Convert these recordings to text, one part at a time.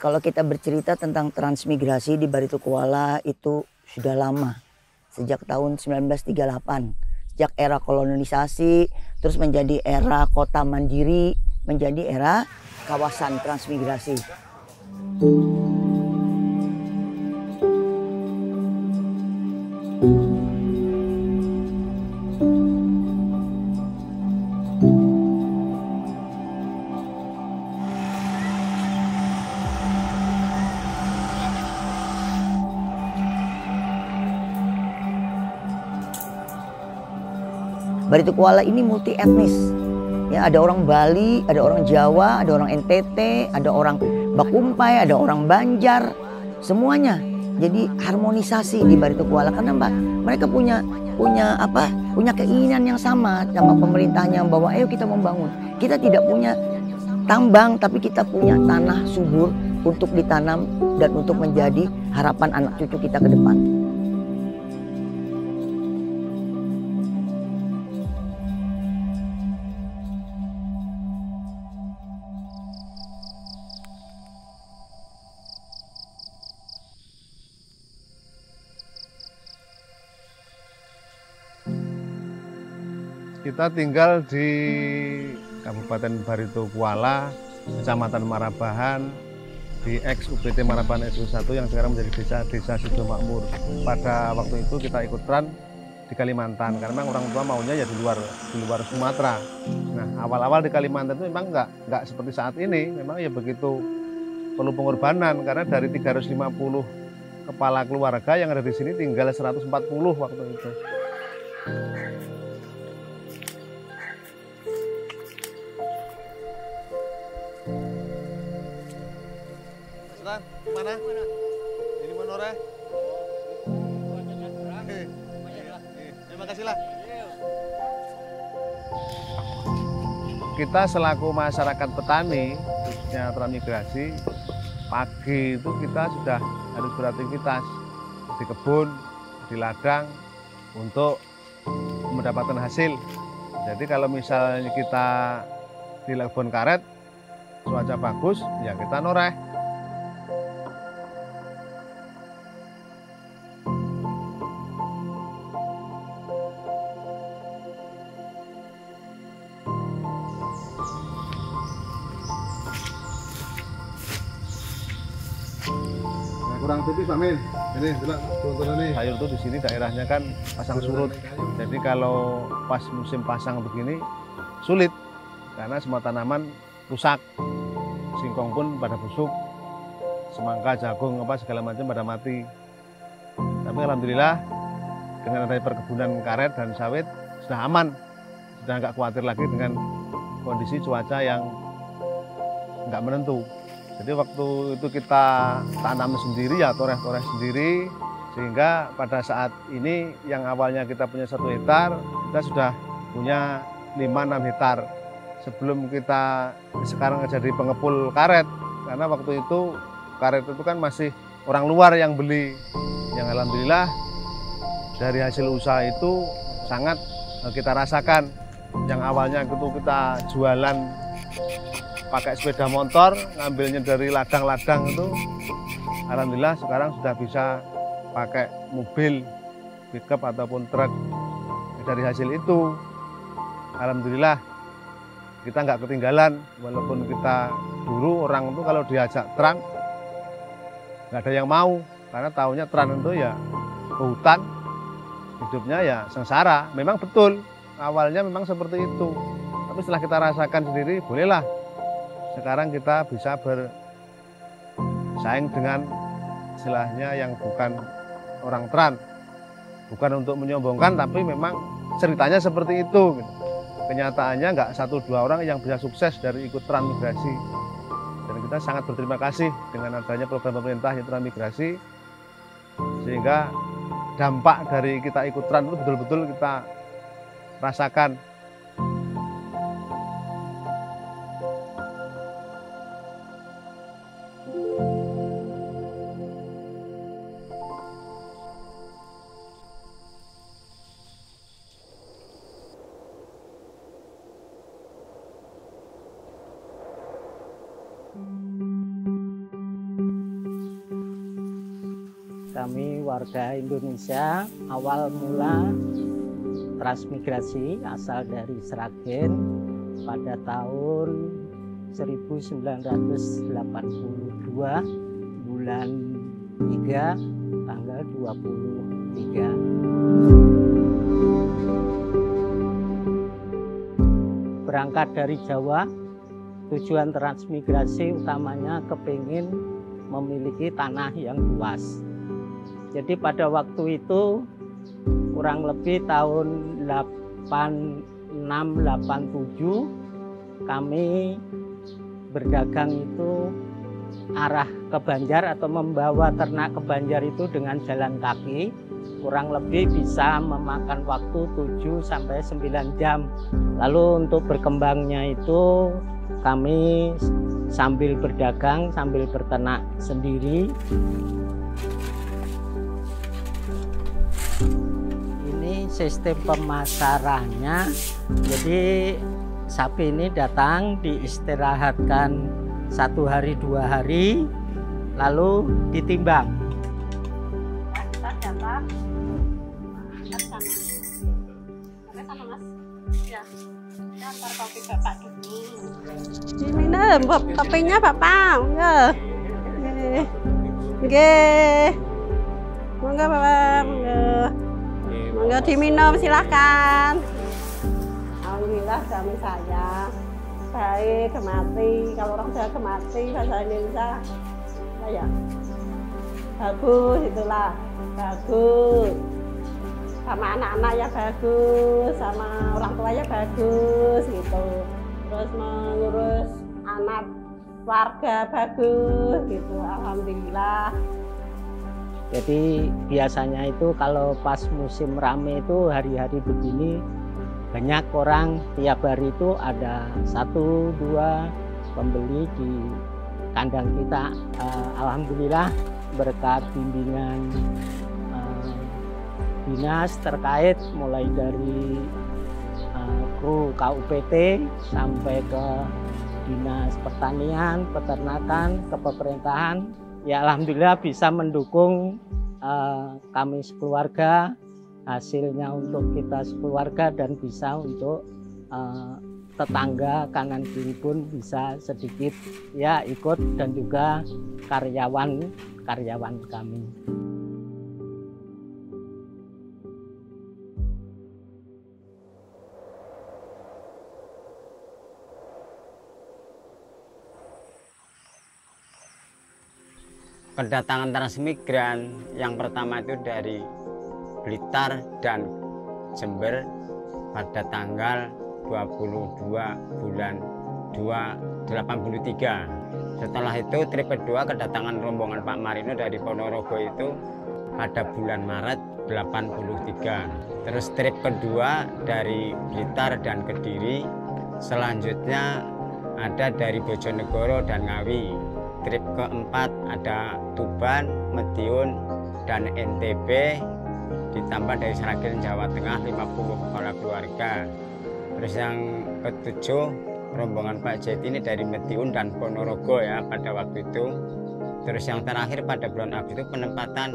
Kalau kita bercerita tentang transmigrasi di Barito Kuala itu sudah lama. Sejak tahun 1938. Sejak era kolonisasi, terus menjadi era kota mandiri, menjadi era kawasan transmigrasi. Barito Kuala ini multi etnis. Ya, ada orang Bali, ada orang Jawa, ada orang NTT, ada orang Bakumpai, ada orang Banjar, semuanya. Jadi harmonisasi di Barito Kuala karena mereka punya keinginan yang sama pemerintahnya bahwa ayo kita membangun. Kita tidak punya tambang tapi kita punya tanah subur untuk ditanam dan untuk menjadi harapan anak cucu kita ke depan. Kita tinggal di Kabupaten Barito Kuala, Kecamatan Marabahan, di ex-UPT Marabahan SW1 yang sekarang menjadi desa Sido Makmur. Pada waktu itu kita ikut tran di Kalimantan, karena memang orang tua maunya ya di luar Sumatera. Nah, awal-awal di Kalimantan itu memang nggak seperti saat ini, memang ya begitu perlu pengorbanan, karena dari 350 kepala keluarga yang ada di sini tinggal 140 waktu itu. Mana? Ini Monore. Terima kasih lah. Kita selaku masyarakat petani, khususnya transmigrasi, pagi itu kita sudah harus beraktivitas di kebun, di ladang untuk mendapatkan hasil. Jadi kalau misalnya kita di kebun karet, cuaca bagus, ya kita noreh. Kurang tipis Pak Min. Ini turun nih. Sayur tuh di sini daerahnya kan pasang surut. Jadi kalau pas musim pasang begini sulit karena semua tanaman rusak. Singkong pun pada busuk. Semangka, jagung apa segala macam pada mati. Tapi alhamdulillah dengan adanya perkebunan karet dan sawit sudah aman. Sudah nggak khawatir lagi dengan kondisi cuaca yang nggak menentu. Jadi waktu itu kita tanam sendiri ya toreh-toreh sendiri, sehingga pada saat ini yang awalnya kita punya 1 hektar, kita sudah punya 5-6 hektar. Sebelum kita sekarang jadi pengepul karet, karena waktu itu karet itu kan masih orang luar yang beli. Yang alhamdulillah dari hasil usaha itu sangat kita rasakan. Yang awalnya itu kita jualan pakai sepeda motor, ngambilnya dari ladang-ladang itu, alhamdulillah sekarang sudah bisa pakai mobil, pickup ataupun truk. Dari hasil itu, alhamdulillah kita nggak ketinggalan, walaupun kita dulu orang itu kalau diajak tran, nggak ada yang mau, karena tahunya tran itu ya ke hutan, hidupnya ya sengsara. Memang betul, awalnya memang seperti itu, tapi setelah kita rasakan sendiri, bolehlah. Sekarang kita bisa bersaing dengan istilahnya yang bukan orang tran. Bukan untuk menyombongkan, tapi memang ceritanya seperti itu. Kenyataannya nggak 1-2 orang yang bisa sukses dari ikut transmigrasi. Dan kita sangat berterima kasih dengan adanya program pemerintah yang transmigrasi. Sehingga dampak dari kita ikut tran itu betul-betul kita rasakan. kami warga Indonesia awal mula transmigrasi asal dari Sragen pada tahun 1982 bulan 3 tanggal 23. Berangkat dari Jawa, tujuan transmigrasi utamanya kepingin memiliki tanah yang luas. Jadi pada waktu itu kurang lebih tahun 86-87 kami berdagang itu arah ke Banjar atau membawa ternak ke Banjar itu dengan jalan kaki kurang lebih bisa memakan waktu 7-9 jam. Lalu untuk berkembangnya itu kami sambil berdagang, sambil berternak sendiri. Ini sistem pemasarannya. Jadi sapi ini datang diistirahatkan 1 hari 2 hari, lalu ditimbang. Diminum kopinya Bapak, enggak? Nggih. Monggo Bapak, monggo diminum silahkan. Alhamdulillah suami saya baik, gemati. Kalau orang Jawa gemati, bahasa Indonesia ya bagus, itulah bagus. Sama anak-anak ya bagus, sama orang tua ya bagus gitu. Terus mengurus anak warga bagus gitu, alhamdulillah. Jadi biasanya itu kalau pas musim rame itu hari-hari begini banyak orang, tiap hari itu ada 1-2 pembeli di kandang kita. Alhamdulillah berkat bimbingan dinas terkait mulai dari kru KUPT sampai ke dinas pertanian, peternakan, ke pemerintahan, ya alhamdulillah bisa mendukung kami sekeluarga, hasilnya untuk kita sekeluarga dan bisa untuk tetangga kanan kiri pun bisa sedikit ya ikut, dan juga karyawan kami. Kedatangan transmigran yang pertama itu dari Blitar dan Jember pada tanggal 22 bulan 2 83. Setelah itu trip kedua kedatangan rombongan Pak Marino dari Ponorogo itu pada bulan Maret 83. Terus trip kedua dari Blitar dan Kediri, selanjutnya ada dari Bojonegoro dan Ngawi. Trip keempat ada Tuban, Madiun, dan NTB, ditambah dari Sragen Jawa Tengah 50 kepala keluarga. Terus yang ketujuh rombongan Pak Jait ini dari Madiun dan Ponorogo ya pada waktu itu. Terus yang terakhir pada bulan Agustus itu penempatan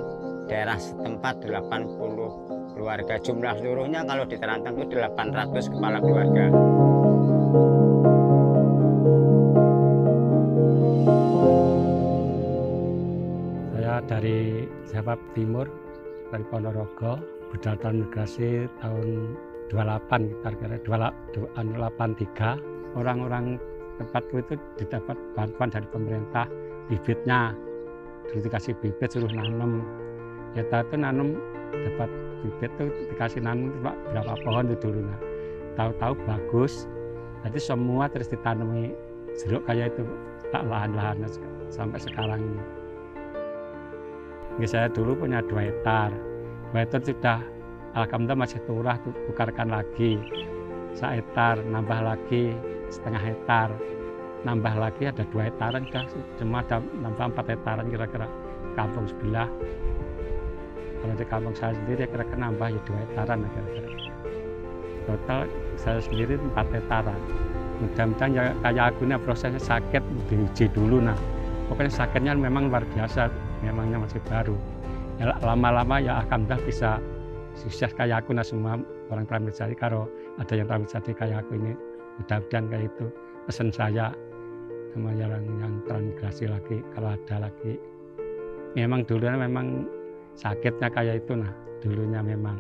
daerah setempat 80 keluarga. Jumlah seluruhnya kalau diterantang itu 800 kepala keluarga. Dari Jawa Timur, dari Ponorogo, budal migrasi tahun 28, kira-kira 83. Orang-orang tempatku itu didapat bantuan dari pemerintah, bibitnya dulu dikasih bibit, suruh nanam. Ya tahu nanam, dapat bibit tuh dikasih nanam berapa pohon itu dulu. Nah, tahu-tahu bagus, jadi semua terus ditanami jeruk kayak itu, tak lahan-lahan sampai sekarang ini. Saya dulu punya 2 hektar. 2 hektar sudah alhamdulillah masih turah, tukarkan lagi 1 hektar, nambah lagi setengah hektar, nambah lagi ada 2 hektaran, sudah cuma ada nambah 4 hektaran kira-kira kampung sebelah. Kalau di kampung saya sendiri kira-kira nambah ya 2 hektaran kira-kira. Total saya sendiri 4 hektaran. Mudah-mudahan ya kayak aku ini prosesnya sakit diuji dulu. Nah pokoknya sakitnya memang luar biasa, memangnya masih baru. lama-lama ya alhamdulillah bisa sukses kayak aku. Nah semua orang transmigrasi kalau ada yang transmigrasi kayak aku ini mudah-mudahan kayak itu pesan saya sama yang transmigrasi lagi kalau ada lagi. Memang dulunya memang sakitnya kayak itu, nah dulunya memang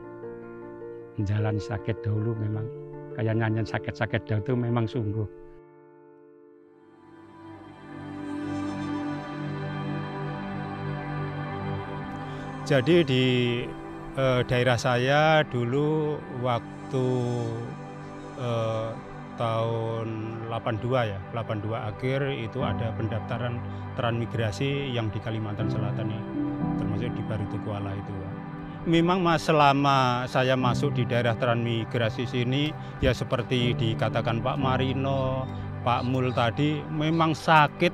menjalani sakit dulu, memang kayak nyanyian sakit-sakit dahulu itu memang sungguh. Jadi di daerah saya dulu waktu tahun 82 ya, 82 akhir itu ada pendaftaran transmigrasi yang di Kalimantan Selatan ini, termasuk di Baritokuala itu. Memang Mas, selama saya masuk di daerah transmigrasi sini ya seperti dikatakan Pak Marino, Pak Mul tadi, memang sakit.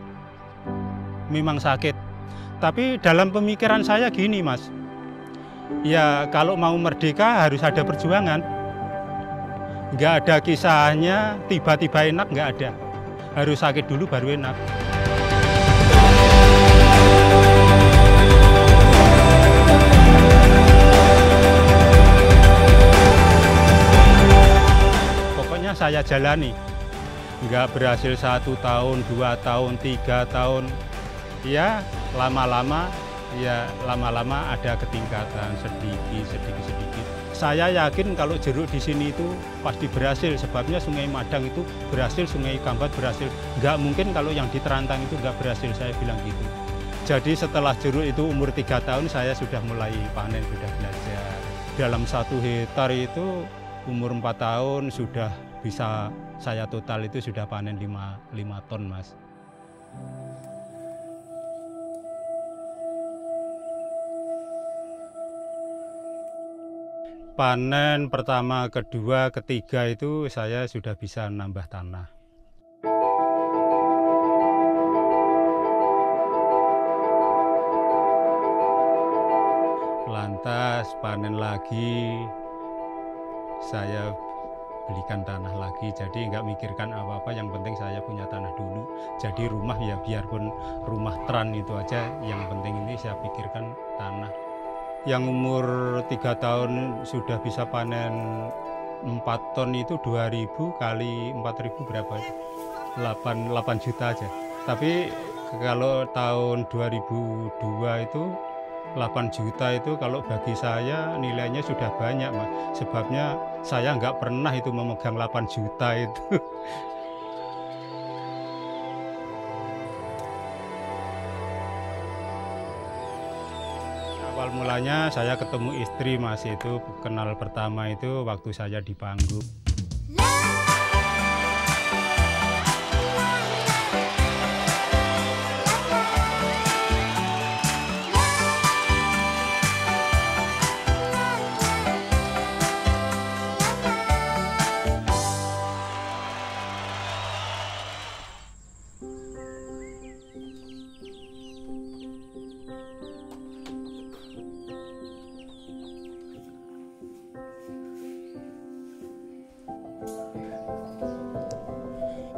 Tapi dalam pemikiran saya gini Mas, ya kalau mau merdeka harus ada perjuangan. Nggak ada kisahnya tiba-tiba enak, nggak ada. Harus sakit dulu baru enak. Pokoknya saya jalani. Nggak berhasil 1 tahun, 2 tahun, 3 tahun. Ya lama-lama ada ketingkatan sedikit. Saya yakin kalau jeruk di sini itu pasti berhasil, sebabnya Sungai Madang itu berhasil, Sungai Kambat berhasil. Nggak mungkin kalau yang di Terantang itu nggak berhasil, saya bilang gitu. Jadi setelah jeruk itu umur 3 tahun saya sudah mulai panen, sudah belajar. Dalam 1 hektar itu umur 4 tahun sudah bisa, saya total itu sudah panen 5 ton Mas. Panen pertama, kedua, ketiga itu saya sudah bisa nambah tanah. Lantas panen lagi, saya belikan tanah lagi. Jadi nggak mikirkan apa-apa, yang penting saya punya tanah dulu. Jadi rumah ya biarpun rumah tran itu aja, yang penting ini saya pikirkan tanah. Yang umur 3 tahun sudah bisa panen 4 ton itu 2.000 kali 4.000 berapa? 8 juta aja. Tapi kalau tahun 2002 itu 8 juta itu kalau bagi saya nilainya sudah banyak Mas. Sebabnya saya nggak pernah itu memegang 8 juta itu. Awal mulanya saya ketemu istri Mas, itu kenal pertama itu waktu saya di panggung.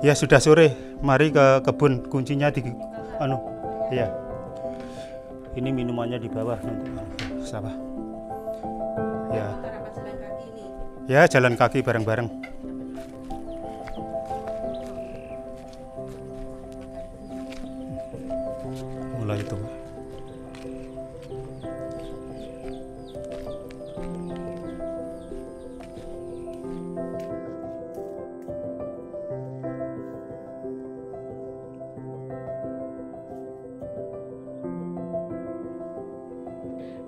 Ya sudah sore, mari ke kebun, kuncinya di ya. Ini minumannya di bawah nanti. Sawah. Ya. Ya, jalan kaki bareng-bareng. Mulai itu.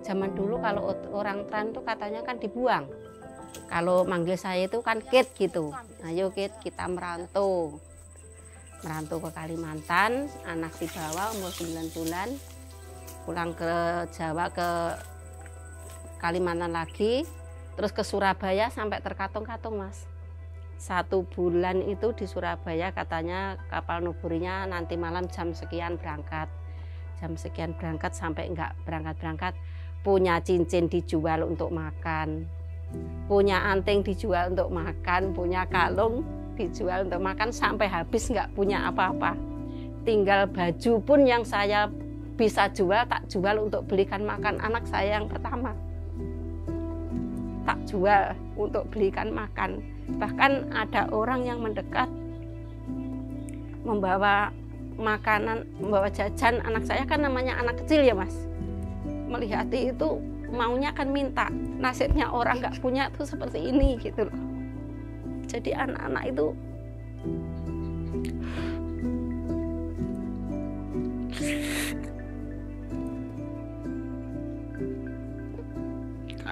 Zaman dulu kalau orang Tran tuh katanya kan dibuang. Kalau manggil saya itu kan Kit gitu. Ayo Kit, kita merantau. Merantau ke Kalimantan, anak dibawa umur 9 bulan. Pulang ke Jawa, ke Kalimantan lagi. Terus ke Surabaya sampai terkatung-katung Mas. 1 bulan itu di Surabaya katanya kapal nuburinya nanti malam jam sekian berangkat. Jam sekian berangkat sampai enggak berangkat-berangkat. Punya cincin dijual untuk makan, punya anting dijual untuk makan, punya kalung dijual untuk makan, sampai habis nggak punya apa-apa. Tinggal baju pun yang saya bisa jual, tak jual untuk belikan makan anak saya yang pertama. Tak jual untuk belikan makan. Bahkan ada orang yang mendekat membawa makanan, membawa jajan anak saya, kan namanya anak kecil ya Mas. Melihat itu maunya kan minta. Nasibnya orang nggak punya tuh seperti ini gitu loh. Jadi anak-anak itu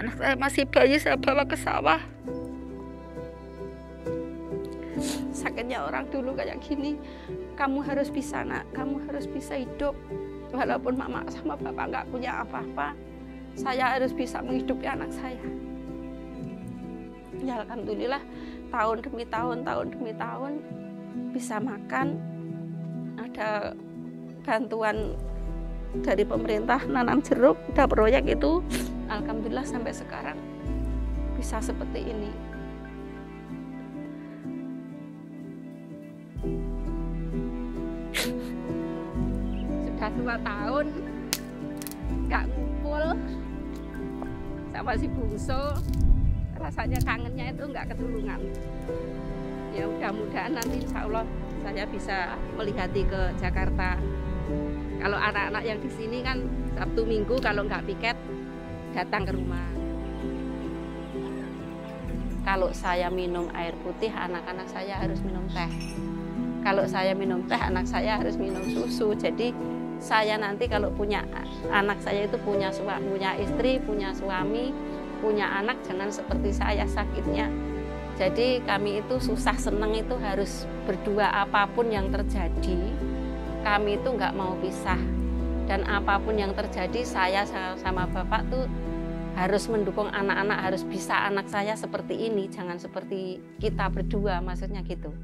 anak saya masih bayi, saya bawa ke sawah. Sakitnya orang dulu kayak gini, kamu harus bisa nak, kamu harus bisa hidup. Walaupun mama sama bapak nggak punya apa-apa, saya harus bisa menghidupi anak saya. Ya alhamdulillah, tahun demi tahun bisa makan. Ada bantuan dari pemerintah nanam jeruk, ada proyek itu. Alhamdulillah sampai sekarang bisa seperti ini. Sudah 2 tahun nggak ngumpul sama si bungsu, rasanya kangennya itu nggak ketulungan. Ya mudah-mudahan nanti insya Allah saya bisa melihati ke Jakarta. Kalau anak-anak yang di sini kan Sabtu Minggu kalau nggak piket datang ke rumah. Kalau saya minum air putih, anak-anak saya harus minum teh. Kalau saya minum teh, anak saya harus minum susu. Jadi saya nanti kalau punya anak saya itu punya istri, punya suami, punya anak, jangan seperti saya sakitnya. Jadi kami itu susah seneng itu harus berdua, apapun yang terjadi, kami itu nggak mau pisah. Dan apapun yang terjadi, saya sama bapak tuh harus mendukung anak-anak, harus bisa anak saya seperti ini, jangan seperti kita berdua, maksudnya gitu.